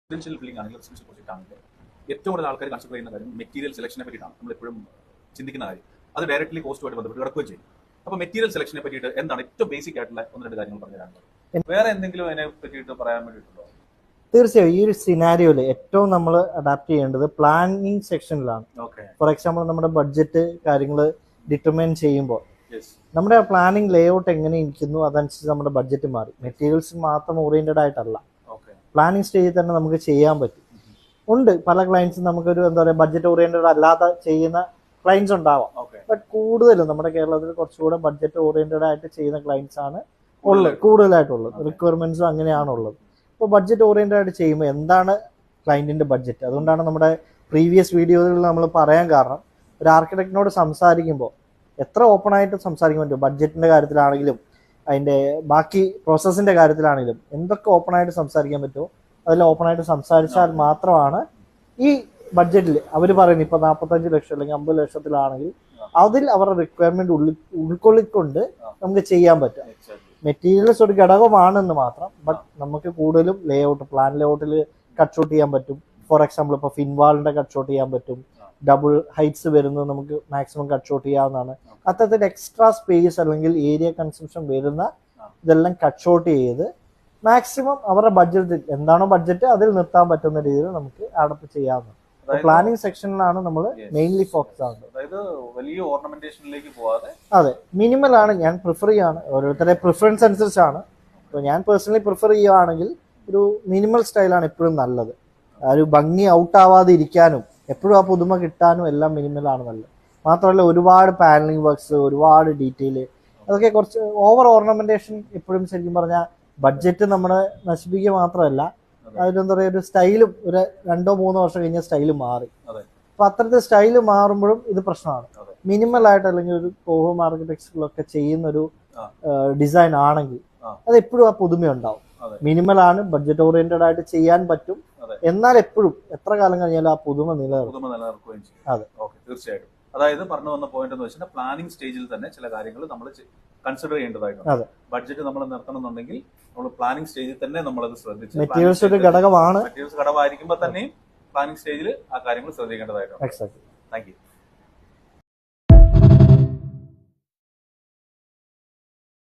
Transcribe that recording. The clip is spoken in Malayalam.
റെസിഡൻഷ്യൽ ബിൽഡിംഗ് ആണെങ്കിൽ റെസിഡൻഷ്യൽ പ്രോജക്റ്റ് ആണെങ്കിൽ ഏറ്റവും കൂടുതൽ ആൾക്കാർ കൺസിഡർ ചെയ്യുന്ന കാര്യം മെറ്റീരിയൽ സെലക്ഷനെ പറ്റിയിട്ടാണ് നമ്മളെപ്പോഴും ചിന്തിക്കുന്ന കാര്യം. അത് ഡയറക്ട്ലി കോസ്റ്റുമായിട്ട് ബന്ധപ്പെട്ട് കിടക്കുകയും ചെയ്യും. അപ്പോൾ മെറ്റീരിയൽ സെലക്ഷനെ പറ്റിയിട്ട് എന്താണ് ഏറ്റവും ബേസിക് ആയിട്ടുള്ള ഒന്ന് രണ്ട് കാര്യങ്ങൾ പറഞ്ഞു തരാനുള്ളത്? വേറെ എന്തെങ്കിലും അതിനെ പറ്റിയിട്ട് പറയാൻ വേണ്ടിയിട്ടുണ്ടോ? തീർച്ചയായും ഈ ഒരു സിനാരിയോയിൽ ഏറ്റവും നമ്മൾ അഡാപ്റ്റ് ചെയ്യേണ്ടത് പ്ലാനിങ് സെക്ഷനിലാണ്. ഫോർ എക്സാമ്പിൾ നമ്മുടെ ബഡ്ജറ്റ് കാര്യങ്ങൾ ഡിറ്റർമൈൻ ചെയ്യുമ്പോൾ നമ്മുടെ പ്ലാനിങ് ലേഔട്ട് എങ്ങനെ ഇരിക്കുന്നു അതനുസരിച്ച് നമ്മുടെ ബഡ്ജറ്റ് മാറി. മെറ്റീരിയൽസ് മാത്രം ഓറിയന്റഡ് ആയിട്ടല്ല, പ്ലാനിങ് സ്റ്റേജിൽ തന്നെ നമുക്ക് ചെയ്യാൻ പറ്റും. ഉണ്ട് പല ക്ലയൻസും നമുക്കൊരു എന്താ പറയുക ബഡ്ജറ്റ് ഓറിയന്റഡ് അല്ലാതെ ചെയ്യുന്ന ക്ലയൻസ് ഉണ്ടാവാം. ബട്ട് കൂടുതലും നമ്മുടെ കേരളത്തിൽ കുറച്ചുകൂടെ ബഡ്ജറ്റ് ഓറിയന്റഡ് ആയിട്ട് ചെയ്യുന്ന ക്ലയൻസ് ആണ് കൂടുതലായിട്ടുള്ളത്. റിക്വയർമെന്റ്സും അങ്ങനെയാണുള്ളത്. ഇപ്പോൾ ബഡ്ജറ്റ് ഓറിയന്റഡ് ആയിട്ട് ചെയ്യുമ്പോൾ എന്താണ് ക്ലയന്റിന്റെ ബഡ്ജറ്റ്, അതുകൊണ്ടാണ് നമ്മുടെ പ്രീവിയസ് വീഡിയോയിൽ നമ്മൾ പറയാൻ കാരണം ഒരു ആർക്കിടെക്റ്റിനോട് സംസാരിക്കുമ്പോൾ എത്ര ഓപ്പൺ ആയിട്ട് സംസാരിക്കാൻ പറ്റും. ബഡ്ജറ്റിന്റെ കാര്യത്തിലാണെങ്കിലും അതിന്റെ ബാക്കി പ്രോസസ്സിന്റെ കാര്യത്തിലാണെങ്കിലും എന്തൊക്കെ ഓപ്പൺ ആയിട്ട് സംസാരിക്കാൻ പറ്റുമോ അതെല്ലാം ഓപ്പൺ ആയിട്ട് സംസാരിച്ചാൽ മാത്രമാണ് ഈ ബഡ്ജറ്റിൽ അവർ പറയുന്നത് ഇപ്പോൾ 45 ലക്ഷം അല്ലെങ്കിൽ 50 ലക്ഷത്തിലാണെങ്കിൽ അതിൽ അവരുടെ റിക്വയർമെന്റ് ഉൾക്കൊള്ളിക്കൊണ്ട് നമുക്ക് ചെയ്യാൻ പറ്റും. മെറ്റീരിയൽസ് ഒരു ഘടകമാണെന്ന് മാത്രം. ബട്ട് നമുക്ക് കൂടുതലും പ്ലാൻ ലേഔട്ടിൽ കട്ട് ഷോട്ട് ചെയ്യാൻ പറ്റും. ഫോർ എക്സാമ്പിൾ ഇപ്പോൾ ഫിൻവാളിന്റെ കട്ട് ഷോട്ട് ചെയ്യാൻ പറ്റും. ഡബിൾ ഹൈറ്റ്സ് വരുന്നത് നമുക്ക് മാക്സിമം കട്ട് ഷോട്ട് ചെയ്യാവുന്നതാണ്. അത്തരത്തിൽ എക്സ്ട്രാ സ്പേസ് അല്ലെങ്കിൽ ഏരിയ കൺസംഷൻ വരുന്ന ഇതെല്ലാം കട്ട് ഷോട്ട് ചെയ്ത് മാക്സിമം അവരുടെ ബഡ്ജറ്റ് എന്താണോ ബഡ്ജറ്റ് അതിൽ നിർത്താൻ പറ്റുന്ന രീതിയിൽ നമുക്ക് അഡപ്റ്റ് ചെയ്യാവുന്നതാണ്. പ്ലാനിങ് സെക്ഷനിലാണ് നമ്മൾ മെയിൻലി ഫോക്കസ് ആവുന്നത്. വലിയ ഓർണമെന്റേഷനിലേക്ക് പോവാതെ അതെ, മിനിമൽ ആണ് ഞാൻ പ്രിഫർ ചെയ്യാണ്. ഓരോരുത്തരുടെ പ്രിഫറൻസ് അനുസരിച്ചാണ്. ഇപ്പോൾ ഞാൻ പേഴ്സണലി പ്രിഫർ ചെയ്യുകയാണെങ്കിൽ ഒരു മിനിമൽ സ്റ്റൈലാണ് എപ്പോഴും നല്ലത്. ആ ഒരു ഭംഗി ഔട്ട് ആവാതെ ഇരിക്കാനും എപ്പോഴും ആ പുതുമ കിട്ടാനും എല്ലാം മിനിമലാണ് നല്ലത്. മാത്രമല്ല ഒരുപാട് പാനലിംഗ് വർക്ക്സ്, ഒരുപാട് ഡീറ്റെയിൽ, അതൊക്കെ കുറച്ച് ഓവർ ഓർണമെന്റേഷൻ എപ്പോഴും ശരിക്കും പറഞ്ഞാൽ ബഡ്ജറ്റ് നമ്മളെ നശിപ്പിക്കുക മാത്രമല്ല അതിലെന്താ പറയുക ഒരു സ്റ്റൈലും ഒരു 2-3 വർഷം കഴിഞ്ഞ സ്റ്റൈല് മാറി. അപ്പൊ അത്തരത്തിൽ സ്റ്റൈല് മാറുമ്പോഴും ഇത് പ്രശ്നമാണ്. മിനിമൽ ആയിട്ട് അല്ലെങ്കിൽ ഒരു ഹോം ആർക്കിടെക്ചറിലൊക്കെ ചെയ്യുന്ന ഒരു ഡിസൈൻ ആണെങ്കിൽ അത് എപ്പോഴും ആ പുതുമ ഉണ്ടാവും. മിനിമൽ ആണ്, ബഡ്ജറ്റ് ഓറിയന്റഡ് ആയിട്ട് ചെയ്യാൻ പറ്റും, എന്നാൽ എപ്പോഴും എത്ര കാലം കഴിഞ്ഞാലും ആ പുതുമ നിലനിർത്തുകയും ചെയ്യും. അതെ, തീർച്ചയായിട്ടും. അതായത് പറഞ്ഞു വന്ന പോയിന്റ് എന്ന് വെച്ചാൽ പ്ലാനിംഗ് സ്റ്റേജിൽ തന്നെ ചില കാര്യങ്ങൾ നമ്മൾ കൺസിഡർ ചെയ്യേണ്ടതായിട്ടുണ്ട്. ബഡ്ജറ്റ് നമ്മൾ നിർത്തണമെന്നുണ്ടെങ്കിൽ നമ്മൾ പ്ലാനിംഗ് സ്റ്റേജിൽ തന്നെ നമ്മളത് ശ്രദ്ധിച്ച് മെറ്റീരിയൽസ് ഒരു ഘടകമാണ്. മെറ്റീരിയൽസ് ഘടകമായിരിക്കുമ്പോൾ തന്നെയും പ്ലാനിംഗ് സ്റ്റേജിൽ ആ കാര്യങ്ങൾ ശ്രദ്ധിക്കേണ്ടതായിട്ടുണ്ട്. എക്സാക്ട്ലി. Thank you.